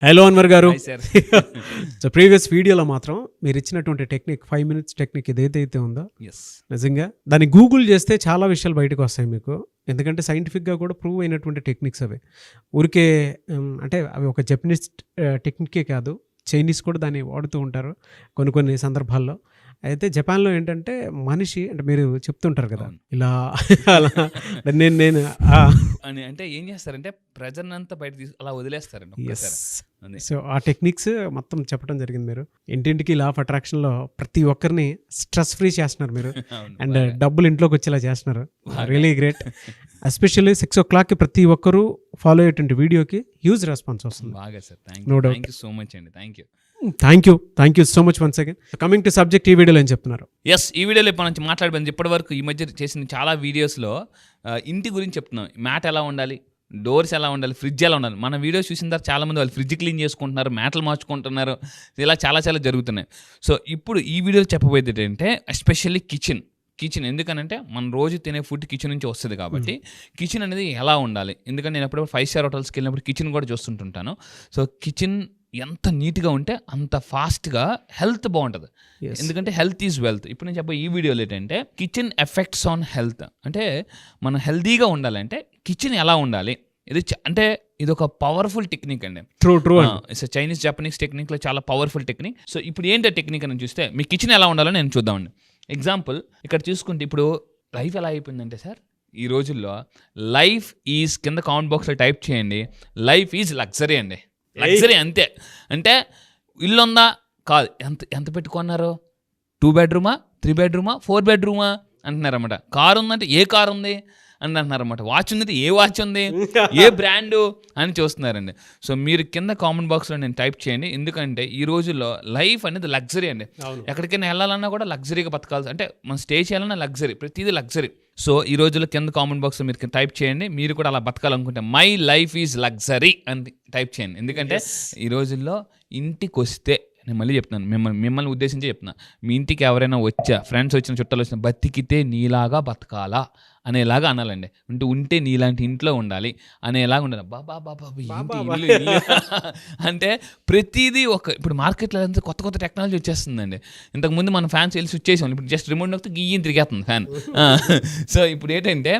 Hello Anwar గారు. Hi sir. So previous వీడియోలో మాత్రం మీరు ఇచ్చినటువంటి టెక్నిక్ 5 minutes టెక్నిక్ ఏదైతే ఉందో ఎస్ నిజంగా దాన్ని గూగుల్ చేస్తే చాలా విషయాలు బయటకు వస్తాయి మీకు. ఎందుకంటే సైంటిఫిక్గా కూడా ప్రూవ్ అయినటువంటి టెక్నిక్స్ అవి. ఊరికే అంటే అవి ఒక జపనీస్ టెక్నికే కాదు, చైనీస్ కూడా దాన్ని వాడుతూ ఉంటారు కొన్ని సందర్భాల్లో. అయితే జపాన్లో ఏంటంటే మనిషి అంటే మీరు చెప్తుంటారు కదా ఇలా అలా నేను అని అంటే ఏం చేస్తారంటే ప్రెజర్ అంతా బయట అలా వదిలేస్తారండి ఒక్కసారి. సో ఆ టెక్నిక్స్ మొత్తం చెప్పడం జరిగింది. మీరు ఇంటింటికి లా ఆఫ్ అట్రాక్షన్లో ప్రతి ఒక్కరిని స్ట్రెస్ ఫ్రీ చేస్తున్నారు మీరు. అండ్ డబ్బులు ఇంట్లోకి వచ్చేలా చేస్తున్నారు. Really great. ఎస్పెషల్లీ 6 o'clock ప్రతి ఒక్కరూ ఫాలో అయ్యేటువంటి వీడియోకి హ్యూజ్ రెస్పాన్స్ వస్తుంది. బాగా sir, No doubt. Thank you so much అండి. Thank you so much once again. Coming to subject, ఈ వీడియోలో ఏం చెప్తున్నారు? ఎస్, ఈ వీడియోలో ఇప్పటి నుంచి మాట్లాడిపోయింది. ఇప్పటి వరకు ఈ మధ్య చేసిన చాలా వీడియోస్లో ఇంటి గురించి చెప్తున్నాం. మ్యాట్ ఎలా ఉండాలి, డోర్స్ ఎలా ఉండాలి, ఫ్రిడ్జ్ ఎలా ఉండాలి. మన వీడియోస్ చూసిన తర్వాత చాలామంది వాళ్ళు ఫ్రిడ్జ్ క్లీన్ చేసుకుంటున్నారు, మ్యాట్లు మార్చుకుంటున్నారు, ఇలా చాలా జరుగుతున్నాయి. సో ఇప్పుడు ఈ వీడియోలో చెప్పబోయేది ఏంటంటే ఎస్పెషల్లీ కిచెన్ ఎందుకనంటే మనం రోజు తినే ఫుడ్ కిచెన్ నుంచి వస్తుంది కాబట్టి కిచెన్ అనేది ఎలా ఉండాలి. ఎందుకంటే నేను ఎప్పుడప్పుడు 5-star హోటల్స్కి వెళ్ళినప్పుడు కిచెన్ కూడా చూస్తుంటుంటాను. సో కిచెన్ ఎంత నీట్గా ఉంటే అంత ఫాస్ట్గా హెల్త్ బాగుంటుంది. ఎందుకంటే హెల్త్ ఈజ్ వెల్త్. ఇప్పుడు నేను చెప్పే ఈ వీడియోలో ఏంటంటే కిచెన్ ఎఫెక్ట్స్ ఆన్ హెల్త్. అంటే మనం హెల్తీగా ఉండాలంటే కిచెన్ ఎలా ఉండాలి, అంటే ఇది ఒక పవర్ఫుల్ టెక్నిక్ అండి. ట్రూ ఇట్స్ చైనీస్ జపనీస్ టెక్నిక్లో చాలా పవర్ఫుల్ టెక్నిక్. సో ఇప్పుడు ఏంటో టెక్నిక్ అని చూస్తే మీ కిచెన్ ఎలా ఉండాలో నేను చూద్దామండి. ఎగ్జాంపుల్ ఇక్కడ చూసుకుంటే ఇప్పుడు లైఫ్ ఎలా అయిపోయిందంటే సార్, ఈ రోజుల్లో లైఫ్ ఈజ్ కింద కామెంట్ బాక్స్లో టైప్ చేయండి, లైఫ్ ఈజ్ లగ్జరీ అండి. లగ్జరీ అంతే. అంటే ఇల్లు ఉందా కాదు, ఎంత పెట్టుకున్నారు, 2 bedroom 3 bedroom 4 bedroom అంటున్నారన్నమాట. కారు ఉందంటే ఏ కారు ఉంది అని అంటున్నారన్నమాట. వాచ్ ఉందంటే ఏ వాచ్ ఉంది, ఏ బ్రాండు అని చూస్తున్నారండి. సో మీరు కింద కామెంట్ బాక్స్లో నేను టైప్ చేయండి. ఎందుకంటే ఈ రోజుల్లో లైఫ్ అనేది లగ్జరీ అండి. ఎక్కడికైనా వెళ్ళాలన్నా కూడా లగ్జరీగా బతకాల్సి, అంటే మనం స్టే చేయాలన్నా లగ్జరీ, ప్రతిదీ లగ్జరీ. సో ఈ రోజుల్లో కింద కామెంట్ బాక్స్లో మీరు టైప్ చేయండి, మీరు కూడా అలా బతకాలనుకుంటే మై లైఫ్ ఈజ్ లగ్జరీ అని టైప్ చేయండి. ఎందుకంటే ఈ రోజుల్లో ఇంటికి వస్తే, నేను మళ్ళీ చెప్తున్నాను, మిమ్మల్ని ఉద్దేశించి చెప్తున్నా, మీ ఇంటికి ఎవరైనా వచ్చా, ఫ్రెండ్స్ వచ్చిన, చుట్టాలు వచ్చిన, బతికితే నీలాగా బతకాలా అనేలాగా అనాలండి. ఉంటే నీలాంటి ఇంట్లో ఉండాలి అనేలాగా ఉండాలి. బాబా అంటే ప్రతిదీ ఇప్పుడు మార్కెట్లో అంతా కొత్త టెక్నాలజీ వచ్చేస్తుందండి. ఇంతకుముందు మన ఫ్యాన్స్ వెళ్ళి స్విచ్ చేసాం, ఇప్పుడు జస్ట్ రిమోట్ నొక్కితే గియ్యని తిరిగేస్తుంది ఫ్యాన్. సో ఇప్పుడు ఏంటంటే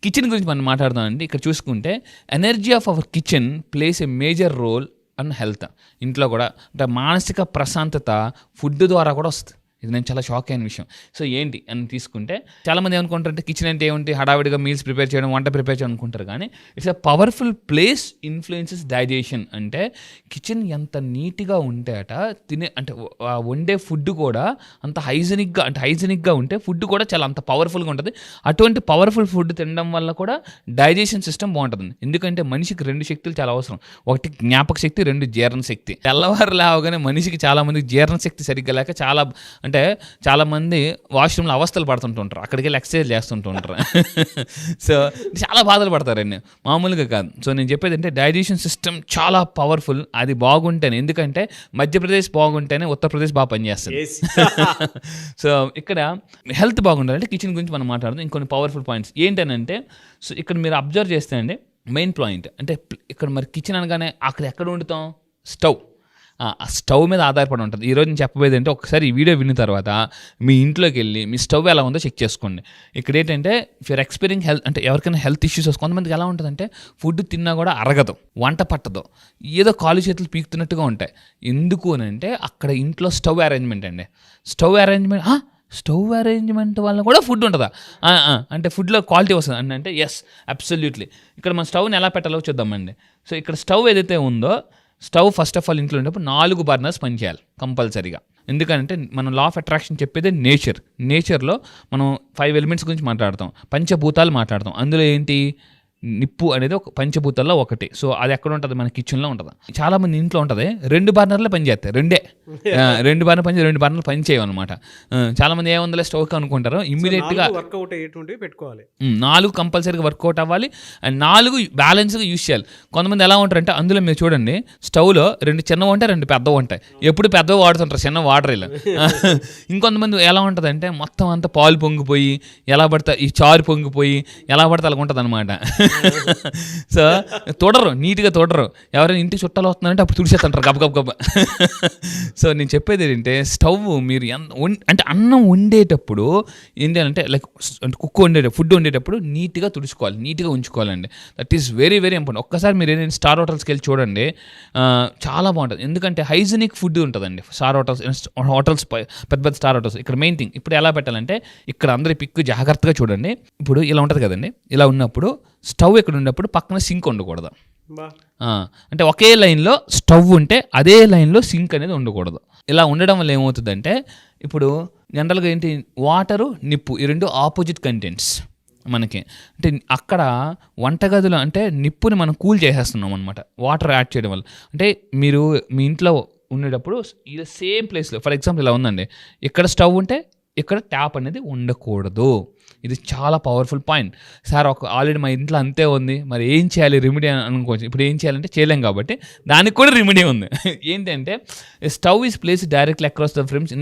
కిచెన్ గురించి మనం మాట్లాడదామండి. ఇక్కడ చూసుకుంటే energy of our kitchen plays a major role and health. ఇంట్లో కూడా అంటే మానసిక ప్రశాంతత ఫుడ్ ద్వారా కూడా వస్తుంది. ఇది నేను చాలా షాక్ అయిన విషయం. సో ఏంటి అని తీసుకుంటే చాలామంది ఏమనుకుంటారంటే కిచెన్ అంటే ఏమిటి, హడావిడిగా మీల్స్ ప్రిపేర్ చేయడం, వంట ప్రిపేర్ చేయడం అనుకుంటారు. కానీ it's a powerful place influences digestion. అంటే కిచెన్ ఎంత నీట్గా ఉంటే అంటే వండే ఫుడ్ కూడా అంత హైజెనిక్గా ఉంటే ఫుడ్ కూడా చాలా అంత పవర్ఫుల్గా ఉంటుంది. అటువంటి పవర్ఫుల్ ఫుడ్ తినడం వల్ల కూడా డైజెషన్ సిస్టమ్ బాగుంటుంది. ఎందుకంటే మనిషికి 2 శక్తులు చాలా అవసరం. ఒకటి జ్ఞాపక శక్తి, 2 జీర్ణ శక్తి. తెల్లవారు లేవగానే మనిషికి చాలామందికి జీర్ణశక్తి సరిగ్గా లేక అంటే చాలామంది వాష్రూమ్లో అవస్థలు పడుతుంటుంటారు, అక్కడికి వెళ్ళి ఎక్సర్సైజ్ చేస్తుంటుంటారు. సో చాలా బాధలు పడతారండి, మామూలుగా కాదు. సో నేను చెప్పేది అంటే డైజెషన్ సిస్టమ్ చాలా పవర్ఫుల్. అది బాగుంటేనే, ఎందుకంటే మధ్యప్రదేశ్ బాగుంటేనే ఉత్తరప్రదేశ్ బాగా పనిచేస్తుంది. సో ఇక్కడ హెల్త్ బాగుండాలంటే కిచెన్ గురించి మనం మాట్లాడదాం. ఇంకొన్ని పవర్ఫుల్ పాయింట్స్ ఏంటనంటే, సో ఇక్కడ మీరు అబ్జర్వ్ చేస్తే అండి మెయిన్ పాయింట్ అంటే ఇక్కడ మరి కిచెన్ అనగానే అక్కడ ఎక్కడ వండుతాం, స్టవ్. ఆ స్టవ్ మీద ఆధారపడి ఉంటుంది. ఈరోజు నేను చెప్పబోయేది అంటే ఒకసారి ఈ వీడియో విన్న తర్వాత మీ ఇంట్లోకి వెళ్ళి మీ స్టవ్ ఎలా ఉందో చెక్ చేసుకోండి. ఇక్కడ ఏంటంటే ఇఫ్ యూర్ ఎక్స్పీరియన్స్ హెల్త్ అంటే ఎవరికైనా హెల్త్ ఇష్యూస్ వస్తుంది, కొంతమందికి ఎలా ఉంటుందంటే ఫుడ్ తిన్నా కూడా అరగదు, వంట పట్టదు, ఏదో కాలు చేతులు పీకుతున్నట్టుగా ఉంటాయి. ఎందుకు అని అంటే అక్కడ ఇంట్లో స్టవ్ అరేంజ్మెంట్ అండి. స్టవ్ అరేంజ్మెంట్ వల్ల కూడా ఫుడ్ ఉంటుందా అంటే ఫుడ్లో క్వాలిటీ వస్తుంది అంటే ఎస్, అబ్సల్యూట్లీ. ఇక్కడ మన స్టవ్ని ఎలా పెట్టాలో చూద్దామండి. సో ఇక్కడ స్టవ్ ఏదైతే ఉందో, స్టవ్ ఫస్ట్ ఆఫ్ ఆల్ ఇంట్లో ఉండేప్పుడు 4 burners పనిచేయాలి కంపల్సరీగా. ఎందుకంటే మనం లా ఆఫ్ అట్రాక్షన్ చెప్పేదే నేచర్లో మనం 5 elements గురించి మాట్లాడతాం, పంచభూతాలు మాట్లాడతాం. అందులో ఏంటి, నిప్పు అనేది ఒక పంచభూతాల్లో ఒకటి. సో అది ఎక్కడ ఉంటుంది, మన కిచెన్లో ఉంటుంది. చాలా మంది ఇంట్లో ఉంటుంది 2 burners పనిచేస్తాయి, 2 burners పనిచేయమన్నమాట. చాలా మంది ఏముందో స్టవ్ అనుకుంటారు, ఇమ్మీడియట్గా వర్కౌట్ అయ్యేటువంటివి పెట్టుకోవాలి. 4 కంపల్సరీగా వర్కౌట్ అవ్వాలి అండ్ 4 బ్యాలెన్స్గా యూజ్ చేయాలి. కొంతమంది ఎలా ఉంటారంటే అందులో మీరు చూడండి స్టవ్లో 2 చిన్నవి ఉంటాయి, 2 పెద్దవి ఉంటాయి. ఎప్పుడు పెద్దవి వాడుతుంటారు, చిన్న వాటర్ ఇలా. ఇంకొంతమంది ఎలా ఉంటుంది అంటే మొత్తం అంతా పాలు పొంగిపోయి ఎలా పడితే ఈ చారు పొంగిపోయి ఎలా పడితే అలాగ ఉంటుంది అనమాట. సో తోడరు, నీట్గా తోడరు. ఎవరైనా ఇంటికి చుట్టాలు వస్తున్నారంటే అప్పుడు తుడిచేస్తుంటారు గబ గబ గబ. సో నేను చెప్పేది ఏంటంటే స్టవ్ మీరు అంటే అన్నం వండేటప్పుడు ఏం చేయాలంటే లైక్ అంటే ఫుడ్ వండేటప్పుడు నీట్గా తుడుచుకోవాలి, నీట్గా ఉంచుకోవాలండి. That is very very important. ఒక్కసారి మీరు ఏదైనా స్టార్ హోటల్స్కి వెళ్ళి చూడండి, చాలా బాగుంటుంది. ఎందుకంటే హైజీనిక్ ఫుడ్ ఉంటుందండి స్టార్ హోటల్స్ పెద్ద పెద్ద స్టార్ హోటల్స్. ఇక్కడ మెయిన్ థింగ్ ఇప్పుడు ఎలా పెట్టాలంటే, ఇక్కడ అందరి పిక్ జాగ్రత్తగా చూడండి. ఇప్పుడు ఇలా ఉంటుంది కదండి, ఇలా ఉన్నప్పుడు స్టవ్ ఇక్కడ ఉన్నప్పుడు పక్కన సింక్ ఉండకూడదు. అంటే ఒకే లైన్లో స్టవ్ ఉంటే అదే లైన్లో సింక్ అనేది ఉండకూడదు. ఇలా ఉండడం వల్ల ఏమవుతుందంటే, ఇప్పుడు జనరల్గా ఏంటి, వాటరు నిప్పు ఈ రెండు ఆపోజిట్ కంటెంట్స్ మనకి. అంటే అక్కడ వంటగదిలో అంటే నిప్పుని మనం కూల్ చేసేస్తున్నాం అనమాట వాటర్ యాడ్ చేయడం వల్ల. అంటే మీరు మీ ఇంట్లో ఉండేటప్పుడు ఇది సేమ్ ప్లేస్లో, ఫర్ ఎగ్జాంపుల్ ఇలా ఉందండి, ఇక్కడ స్టవ్ ఉంటే ఇక్కడ ట్యాప్ అనేది ఉండకూడదు. ఇది చాలా పవర్ఫుల్ పాయింట్. సార్ ఆల్రెడీ మా ఇంట్లో అంతే ఉంది, మరి ఏం చేయాలి రెమెడీ అనుకోవచ్చు. ఇప్పుడు ఏం చేయాలంటే చేయలేం కాబట్టి దానికి కూడా రెమెడీ ఉంది. ఏంటంటే stove is place directly across the frames.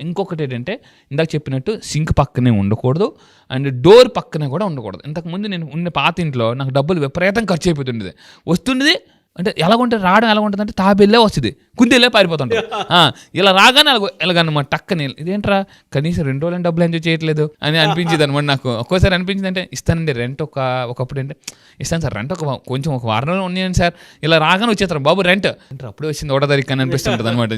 ఇంకొకటి ఏంటంటే ఇందాక చెప్పినట్టు సింక్ పక్కనే ఉండకూడదు అండ్ డోర్ పక్కనే కూడా ఉండకూడదు. ఇంతకుముందు నేను ఉన్న పాత ఇంట్లో నాకు డబ్బులు విపరీతం ఖర్చు అయిపోతుండేది. వస్తుండేది అంటే ఎలాగుంటే రావడం ఎలా ఉంటుంది అంటే తాబెల్లే వస్తుంది, కుందేలే పారిపోతుంటారు. ఇలా రాగానే ఎలాగన్నమాట టక్కని, ఇదేంట్రా కనీసం 2 రోజులు డబ్బులు ఎంజాయ్ చేయట్లేదు అని అనిపించింది అనమాట నాకు. ఒక్కోసారి అనిపించింది అంటే ఇస్తానండి రెంట్ ఒకప్పుడు అంటే ఇస్తాను సార్ రెంట్ కొంచెం ఒక వారం రోజులు ఉన్నాయండి సార్, ఇలా రాగానే వచ్చేస్తారు బాబు రెంట్ అంటే అప్పుడే వచ్చింది 1వ తారీఖు అని అనిపిస్తుంటుంది అనమాట.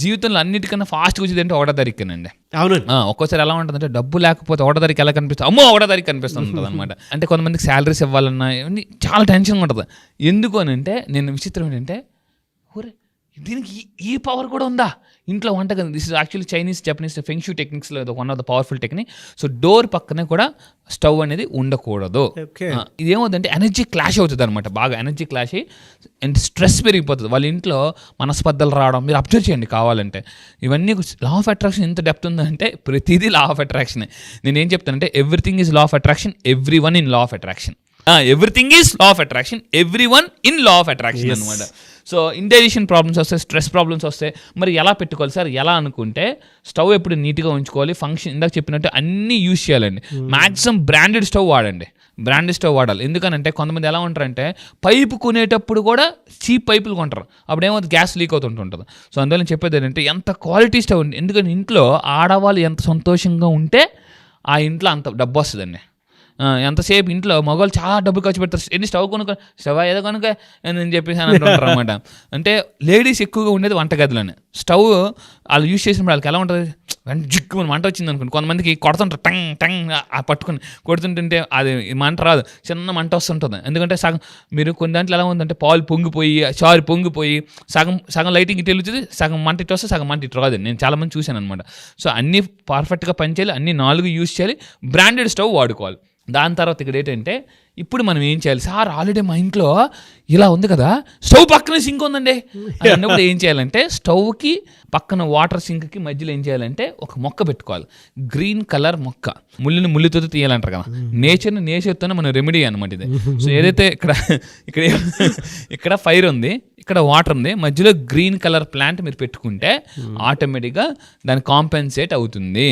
జీవితంలో అన్నిటికన్నా ఫాస్ట్గా వచ్చేది అంటే 1వ తారీఖునండి. అవునండి. ఒక్కోసారి ఎలా ఉంటుందంటే డబ్బు లేకపోతే 1వ తారీఖు ఎలా కనిపిస్తుంది, అమ్మో 1వ తారీఖు కనిపిస్తుంటుంది అనమాట. అంటే కొంతమందికి శాలరీస్ ఇవ్వాలన్నా ఇవన్నీ చాలా టెన్షన్గా ఉంటుంది. ఎందుకు అని అంటే, నేను విచిత్రం ఏంటంటే ఊరే దీనికి ఈ పవర్ కూడా ఉందా ఇంట్లో వంటగది. This is actually Chinese Japanese feng shui టెక్నిక్స్లో one of the powerful technique. So door పక్కనే కూడా స్టవ్ అనేది ఉండకూడదు. ఇదేమవుతుందంటే ఎనర్జీ క్లాష్ అవుతుంది అనమాట, బాగా ఎనర్జీ క్లాష్ అయ్యి అండ్ స్ట్రెస్ పెరిగిపోతుంది. వాళ్ళ ఇంట్లో మనస్పర్ధలు రావడం మీరు అబ్జర్వ్ చేయండి కావాలంటే. ఇవన్నీ లా ఆఫ్ అట్రాక్షన్ ఎంత డెప్త్ ఉందంటే ప్రతిదీ లా ఆఫ్ అట్రాక్షన్. నేనేం చెప్తానంటే everything is law of attraction, every one in law of attraction. Everything is law of attraction, every one in law of attraction అనమాట. సో ఇండైజెషన్ ప్రాబ్లమ్స్ వస్తాయి, stress problems వస్తాయి. మరి ఎలా పెట్టుకోవాలి సార్, ఎలా అనుకుంటే స్టవ్ ఎప్పుడు నీట్గా ఉంచుకోవాలి. ఫంక్షన్ ఇందాక చెప్పినట్టు అన్నీ యూజ్ చేయాలండి. మ్యాక్సిమం బ్రాండెడ్ స్టవ్ వాడండి, బ్రాండెడ్ స్టవ్ వాడాలి. ఎందుకనంటే కొంతమంది ఎలా ఉంటారంటే పైపు కొనేటప్పుడు కూడా చీప్ పైపులు కొంటారు, అప్పుడు ఏమవుతుంది గ్యాస్ లీక్ అవుతుంటుంది. సో అందువల్ల చెప్పేది ఏంటంటే ఎంత క్వాలిటీ స్టవ్ ఉంది. ఎందుకంటే ఇంట్లో ఆడవాళ్ళు ఎంత సంతోషంగా ఉంటే ఆ ఇంట్లో అంత డబ్బు వస్తుందండి. ఎంతసేపు ఇంట్లో మగవాళ్ళు చాలా డబ్బులు ఖర్చు పెడతారు, ఎన్ని స్టవ్ కొనుక్కో, స్టవ్ ఏదో కొనుక్కో అని చెప్పేసి అని అంటుంటారు అనమాట. అంటే లేడీస్ ఎక్కువగా ఉండేది వంటగదిలోనే. స్టవ్ వాళ్ళు యూజ్ చేసినప్పుడు వాళ్ళకి ఎలా ఉంటుంది, జిగ్గు మంట వచ్చింది అనుకోండి, కొంతమందికి కొడుతుంటారు టంగ్ టంగ్ పట్టుకుని కొడుతుంటుంటే అది మంట రాదు, చిన్న మంట వస్తుంటుంది. ఎందుకంటే సగం మీరు కొన్ని దాంట్లో ఎలా ఉందంటే పాలు పొంగిపోయి పొంగిపోయి సగం లైటింగ్ ఇటు వెళ్తుంది, సగం మంట ఇటు వస్తే సగం మంట ఇటు రాదు. నేను చాలామంది చూశాను అనమాట. సో అన్నీ పర్ఫెక్ట్గా పనిచేయాలి, అన్నీ 4 యూజ్ చేయాలి, బ్రాండెడ్ స్టవ్ వాడుకోవాలి. దాని తర్వాత ఇక్కడ ఏంటంటే ఇప్పుడు మనం ఏం చేయాలి సార్, ఆల్రెడీ మా ఇంట్లో ఇలా ఉంది కదా, స్టవ్ పక్కన సింక్ ఉందండి అన్నప్పుడు ఏం చేయాలంటే స్టవ్కి పక్కన వాటర్ సింక్కి మధ్యలో ఏం చేయాలంటే ఒక మొక్క పెట్టుకోవాలి, గ్రీన్ కలర్ మొక్క. ముళ్ళుతో తీయాలంటారు కదా, నేచర్తోనే మన రెమెడీ అనమాట ఇది. సో ఏదైతే ఇక్కడ ఫైర్ ఉంది, ఇక్కడ వాటర్ ఉంది, మధ్యలో గ్రీన్ కలర్ ప్లాంట్ మీరు పెట్టుకుంటే ఆటోమేటిక్గా దాని కాంపెన్సేట్ అవుతుంది.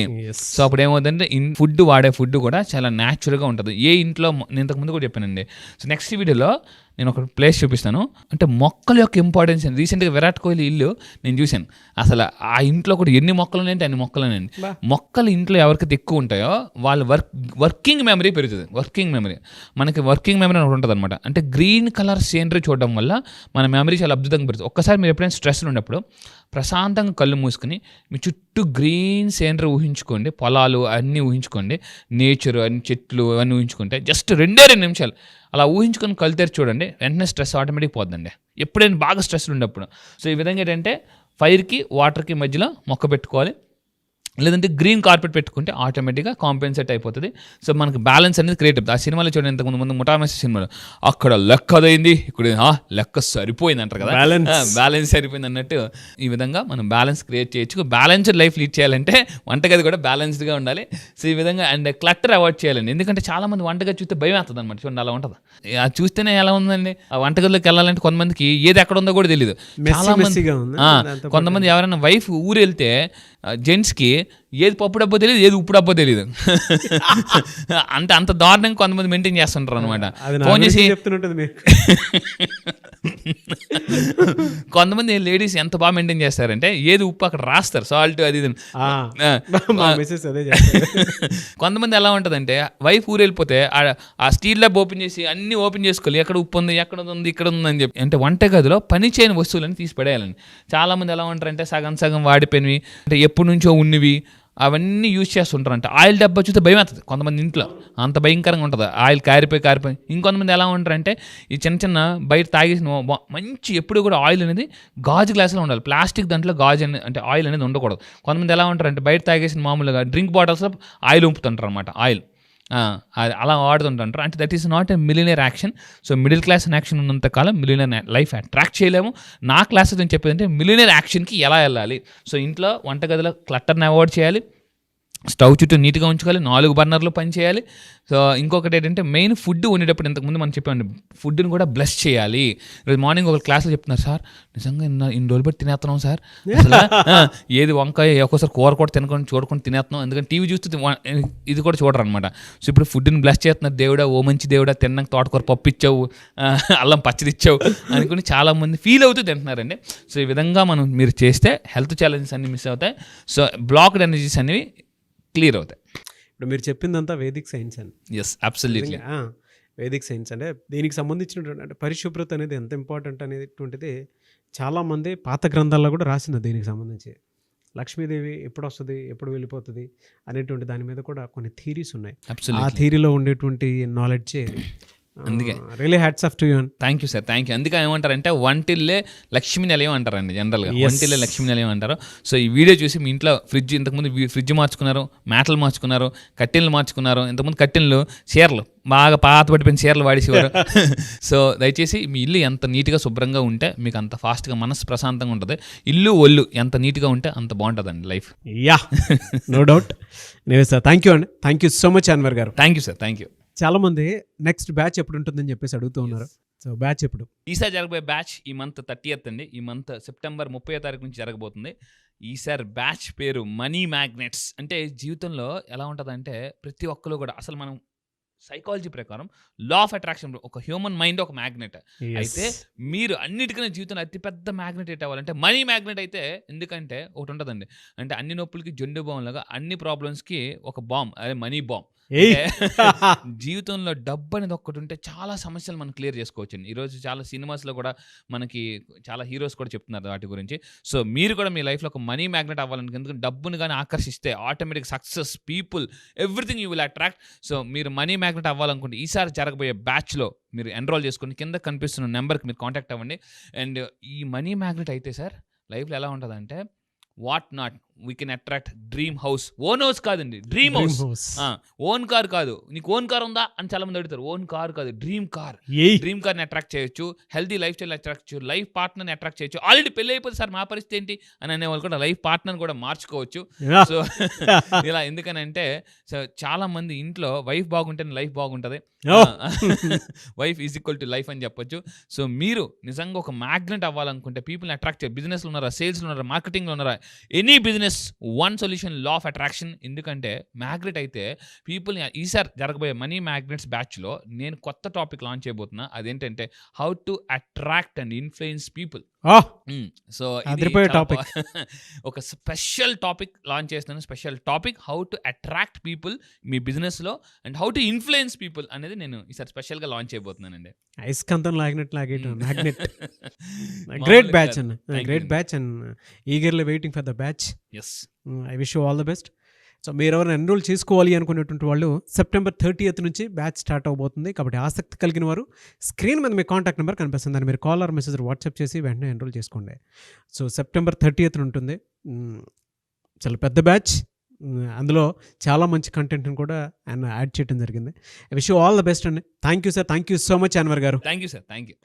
సో అప్పుడు ఏమవుతుందంటే ఫుడ్ వాడే ఫుడ్ కూడా చాలా న్యాచురల్గా ఉంటుంది. ఏ ఇంట్లో నేను ఇంతకుముందు కూడా చెప్పానండి. సో నెక్స్ట్ వీడియోలో నేను ఒక ప్లేస్ చూపిస్తాను, అంటే మొక్కల యొక్క ఇంపార్టెన్స్. రీసెంట్గా విరాట్ కోహ్లీ ఇల్లు నేను చూశాను, అసలు ఆ ఇంట్లో కూడా ఎన్ని మొక్కలు ఉన్నాయంటే అన్ని మొక్కలున్నాయండి. మొక్కలు ఇంట్లో ఎవరికైతే ఎక్కువ ఉంటాయో వాళ్ళ వర్కింగ్ మెమరీ పెరుగుతుంది. మనకి వర్కింగ్ మెమరీ అని ఉంటుంది అనమాట. అంటే గ్రీన్ కలర్ సీనరీ చూడడం వల్ల మన మెమరీ చాలా అద్భుతంగా పెరుగుతుంది. ఒక్కసారి మీరు ఎప్పుడైనా స్ట్రెస్లో ఉన్నప్పుడు ప్రశాంతంగా కళ్ళు మూసుకుని మీ చుట్టూ గ్రీన్ సీనరీ ఊహించుకోండి, పొలాలు అన్నీ ఊహించుకోండి, నేచర్ అన్ని చెట్లు అవన్నీ ఊహించుకుంటే జస్ట్ 2 నిమిషాలు అలా ఊహించుకొని కళ్ళు తెరిచి చూడండి, వెంటనే స్ట్రెస్ ఆటోమేటిక్ పోతుందండి ఎప్పుడైనా బాగా స్ట్రెస్లు ఉన్నప్పుడు. సో ఈ విధంగా ఏంటంటే ఫైర్కి వాటర్కి మధ్యలో మొక్క పెట్టుకోవాలి, లేదంటే గ్రీన్ కార్పెట్ పెట్టుకుంటే ఆటోమేటిక్గా కాంపెన్సేట్ అయిపోతుంది. సో మనకి బ్యాలెన్స్ అనేది క్రియేట్ అవుతుంది. ఆ సినిమాలో చూడండి, ఇంతకుముందు ముఠామేసి సినిమాలో అక్కడ లెక్క అదైంది, ఇక్కడ లెక్క సరిపోయింది అంటారు కదా, బ్యాలెన్స్ సరిపోయింది అన్నట్టు ఈ విధంగా మనం బ్యాలెన్స్ క్రియేట్ చేయొచ్చు. బ్యాలెన్స్డ్ లైఫ్ లీడ్ చేయాలంటే వంటగది కూడా బ్యాలెన్స్డ్గా ఉండాలి. సో ఈ విధంగా అండ్ క్లటర్ అవాయిడ్ చేయాలండి. ఎందుకంటే చాలా మంది వంటగది చూస్తే భయం వేస్తుంది అనమాట. చూడండి అలా ఉంటుంది, అది చూస్తేనే ఎలా ఉందండి. ఆ వంటగదిలోకి వెళ్ళాలంటే కొంతమందికి ఏది ఎక్కడ ఉందో కూడా తెలియదు. చాలా మంది కొంతమంది ఎవరైనా వైఫ్ ఊరు వెళ్తే జెంట్స్కి ఏది పప్పు డబ్బో తెలియదు, ఏది ఉప్పు డబ్బో తెలియదు. అంటే అంత దారుణంగా కొంతమంది మెయింటైన్ చేస్తుంటారు అనమాట. ఫోన్ చేసి చెప్తున్నట్టు మీరు కొంతమంది లేడీస్ ఎంత బాగా మెయింటైన్ చేస్తారంటే ఏది ఉప్పు అక్కడ రాస్తారు, సాల్ట్ అది ఇది. కొంతమంది ఎలా ఉంటుందంటే వైఫ్ ఊరు వెళ్ళిపోతే ఆ స్టీల్ ల్యాబ్ ఓపెన్ చేసి అన్ని ఓపెన్ చేసుకోవాలి, ఎక్కడ ఉప్పు ఉంది, ఎక్కడ ఉంది, ఇక్కడ ఉందని చెప్పి. అంటే వంటగదిలో పని చేయని వస్తువులని తీసి పడేయాలని. చాలామంది ఎలా ఉంటారంటే సగం సగం వాడిపోయినవి, అంటే ఎప్పటి నుంచో ఉన్నవి అవన్నీ యూజ్ చేస్తుంటారంట. ఆయిల్ డబ్బా చూస్తే భయం అవుతుంది కొంతమంది ఇంట్లో, అంత భయంకరంగా ఉంటుంది ఆయిల్ కారిపోయి. ఇంకొంతమంది ఎలా ఉంటారంటే ఈ చిన్న చిన్న బయట తాగేసిన మంచి ఎప్పుడు కూడా ఆయిల్ అనేది గాజు గ్లాసులో ఉండాలి, ప్లాస్టిక్ దాంట్లో గాజు అంటే ఆయిల్ అనేది ఉండకూడదు. కొంతమంది ఎలా ఉంటారంటే బయట తాగేసిన మామూలుగా డ్రింక్ బాటిల్స్లో ఆయిల్ ఉంపుతుంటారు అనమాట, ఆయిల్ అలా వాడుతుంటారు. అంటే that is not a millionaire action. So middle class action ఉన్నంత కాలం మిలియనర్ లైఫ్ అట్రాక్ట్ చేయలేము. నా క్లాస్ నేను చెప్పేది అంటే మిలియనర్ యాక్షన్కి ఎలా వెళ్ళాలి. సో ఇంట్లో వంటగదిలో క్లట్టర్ని అవాయిడ్ చేయాలి, స్టవ్ చుట్టూ నీట్గా ఉంచుకోవాలి, 4 బర్నర్లు పని చేయాలి. సో ఇంకొకటి ఏంటంటే మెయిన్ ఫుడ్ వండేటప్పుడు ఇంతకుముందు మనం చెప్పామండి, ఫుడ్ని కూడా బ్లెస్ చేయాలి. ఈరోజు మార్నింగ్ ఒక క్లాస్లో చెప్తున్నారు, సార్ నిజంగా ఇన్ని రోజులు పెట్టి తినేస్తున్నాం సార్, అసలు ఏది వంకాయ ఒక్కోసారి కూర కూడా తినకుండా చూడకుండా తినేస్తున్నాం, ఎందుకంటే టీవీ చూస్తూ ఇది కూడా చూడరు అనమాట. సో ఇప్పుడు ఫుడ్ని బ్లెస్ చేస్తున్నారు, దేవుడా ఓ మంచి దేవుడా తిన్నాక తోటకూర పప్పు ఇచ్చావు, అల్లం పచ్చడి ఇచ్చావు అనుకుని చాలామంది ఫీల్ అవుతూ తింటున్నారండి. సో ఈ విధంగా మీరు చేస్తే హెల్త్ ఛాలెంజెస్ అన్ని మిస్ అవుతాయి. సో బ్లాక్డ్ ఎనర్జీస్ అనేవి క్లియర్ అవుతాయి. ఇప్పుడు మీరు చెప్పిందంతా వేదిక్ సైన్స్ అని. Yes absolutely. వేదిక్ సైన్స్ అంటే దీనికి సంబంధించినటువంటి అంటే పరిశుభ్రత అనేది ఎంత ఇంపార్టెంట్ అనేటువంటిది చాలామంది పాత గ్రంథాల్లో కూడా రాసింది. దీనికి సంబంధించి లక్ష్మీదేవి ఎప్పుడు వస్తుంది, ఎప్పుడు వెళ్ళిపోతుంది అనేటువంటి దాని మీద కూడా కొన్ని థీరీస్ ఉన్నాయి. ఆ థీరీలో ఉండేటువంటి నాలెడ్జే. అందుకే really hats off to you. Thank you sir, thank you. అందుకే ఏమంటారంటే వంటిల్లే లక్ష్మీ నిలయం అంటారండి జనరల్గా, వంటిల్లే లక్ష్మీ నిలయం అంటారు. సో ఈ వీడియో చూసి మీ ఇంట్లో ఇంతకుముందు ఫ్రిడ్జ్ మార్చుకున్నారు, మ్యాట్లు మార్చుకున్నారు, కట్టెలు మార్చుకున్నారు. ఇంతకుముందు కట్టెలు చీరలు బాగా పాత పట్టిపోయిన చీరలు వాడేసేవారు. సో దయచేసి మీ ఇల్లు ఎంత నీట్గా శుభ్రంగా ఉంటే మీకు అంత ఫాస్ట్గా మనసు ప్రశాంతంగా ఉంటుంది. ఇల్లు ఒళ్ళు ఎంత నీట్గా ఉంటే అంత బాగుంటుందండి life. Yeah, no doubt. Sir thank you అండి, thank you so much Anwar గారు. Thank you sir, thank you. చాలా మంది నెక్స్ట్ బ్యాచ్ ఎప్పుడు ఉంటుందని చెప్పేసి అడుగుతూ ఉన్నారు. సో బ్యాచ్ ఎప్పుడు? ఈసారి జరగబోయే బ్యాచ్ ఈ మంత్ 30th అండి. ఈ మంత్ సెప్టెంబర్ 30వ తారీఖు నుంచి జరగబోతుంది. ఈసారి బ్యాచ్ పేరు మనీ మ్యాగ్నెట్స్. అంటే జీవితంలో ఎలా ఉంటుందంటే ప్రతి ఒక్కరు కూడా అసలు మనం సైకాలజీ ప్రకారం లా ఆఫ్ అట్రాక్షన్, ఒక హ్యూమన్ మైండ్ ఒక మ్యాగ్నెట్. అయితే మీరు అన్నిటికన్నా జీవితంలో అతిపెద్ద మ్యాగ్నెట్ ఎట్ అవ్వాలంటే మనీ మ్యాగ్నెట్ అయితే. ఎందుకంటే ఒకటి ఉంటుందండి, అంటే అన్ని నొప్పులకి జొండు బాంబ్ లాగా అన్ని ప్రాబ్లమ్స్కి ఒక బాంబ్, అదే మనీ బాంబ్. జీవితంలో డబ్బు అనేది ఒక్కటి ఉంటే చాలా సమస్యలు మనం క్లియర్ చేసుకోవచ్చు. ఈరోజు చాలా సినిమాస్లో కూడా మనకి చాలా హీరోస్ కూడా చెప్తున్నారు వాటి గురించి. సో మీరు కూడా మీ లైఫ్లో ఒక మనీ మ్యాగ్నెట్ అవ్వాలనుకుంటే, ఎందుకంటే డబ్బుని కానీ ఆకర్షిస్తే automatic success, people, everything you will attract. So మీరు మనీ మ్యాగ్నెట్ అవ్వాలనుకుంటే ఈసారి జరగబోయే బ్యాచ్లో మీరు ఎన్రోల్ చేసుకుని కింద కనిపిస్తున్న నెంబర్కి మీరు కాంటాక్ట్ అవ్వండి. అండ్ ఈ మనీ మ్యాగ్నెట్ అయితే సార్ లైఫ్లో ఎలా ఉంటుందంటే what not we can attract dream house. Own house కాదండి, డ్రీమ్ హౌస్. ఓన్ కార్ కాదు, నీకు ఓన్ కార్ ఉందా అని చాలా మంది అడుగుతారు. ఓన్ కార్ కాదు, డ్రీమ్ కార్. డ్రీమ్ కార్ని అట్రాక్ట్ చేయొచ్చు, హెల్తీ లైఫ్ స్టైల్ అట్రాక్ట్ చేయొచ్చు, లైఫ్ పార్ట్నర్ని అట్రాక్ట్ చేయొచ్చు. ఆల్రెడీ పెళ్ళి అయిపోతే సార్ మా పరిస్థితి ఏంటి అని అనేవాళ్ళు కూడా లైఫ్ పార్ట్నర్ని కూడా మార్చుకోవచ్చు. సో ఇలా ఎందుకనంటే సో చాలా మంది ఇంట్లో వైఫ్ బాగుంటేనే లైఫ్ బాగుంటుంది, wife is equal to life అని చెప్పొచ్చు. సో మీరు నిజంగా ఒక మ్యాగ్నెట్ అవ్వాలనుకుంటే, పీపుల్ని అట్రాక్ట్ చేయాలి, బిజినెస్లో ఉన్నారా, సేల్స్లో ఉన్నారా, మార్కెటింగ్లో ఉన్నారా, any business, one solution law of attraction. ఎందుకంటే మ్యాగ్నెట్ అయితే పీపుల్ని ఈసారి జరగబోయే మనీ మ్యాగ్నెట్స్ బ్యాచ్లో నేను కొత్త టాపిక్ లాంచ్ చేయబోతున్నా. అదేంటంటే how to attract and influence people. So ఒక స్పెషల్ టాపిక్ లాంచ్ చేస్తున్నాను. Special topic how to attract people మీ బిజినెస్లో and how to influence people అనేది నేను ఈసారి స్పెషల్గా లాంచ్ చేయబోతున్నానండి. ఐస్కంతం లాగినట్టు మ్యాగ్నెట్. గ్రేట్ బ్యాచ్ అన్న, great batch and eagerly waiting for the batch. Yes, I wish you all the best. So మీరు ఎవరైనా ఎన్రోల్ చేసుకోవాలి అనుకునేటువంటి వాళ్ళు సెప్టెంబర్ 30th నుంచి బ్యాచ్ స్టార్ట్ అవబోతుంది. కాబట్టి ఆసక్తి కలిగిన వారు స్క్రీన్ మీద మీ కాంటాక్ట్ నెంబర్ కనిపిస్తుంది, దాన్ని మీరు కాల్ ఆర్ మెసేజ్ వాట్సాప్ చేసి వెంటనే ఎన్రోల్ చేసుకోండి. సో సెప్టెంబర్ 30th ఉంటుంది. చాలా పెద్ద బ్యాచ్, అందులో చాలా మంచి కంటెంట్ని కూడా ఆయన యాడ్ చేయడం జరిగింది. I wish you all the best అండి. Thank you sir, thank you so much Anwar గారు. Thank you sir, thank you.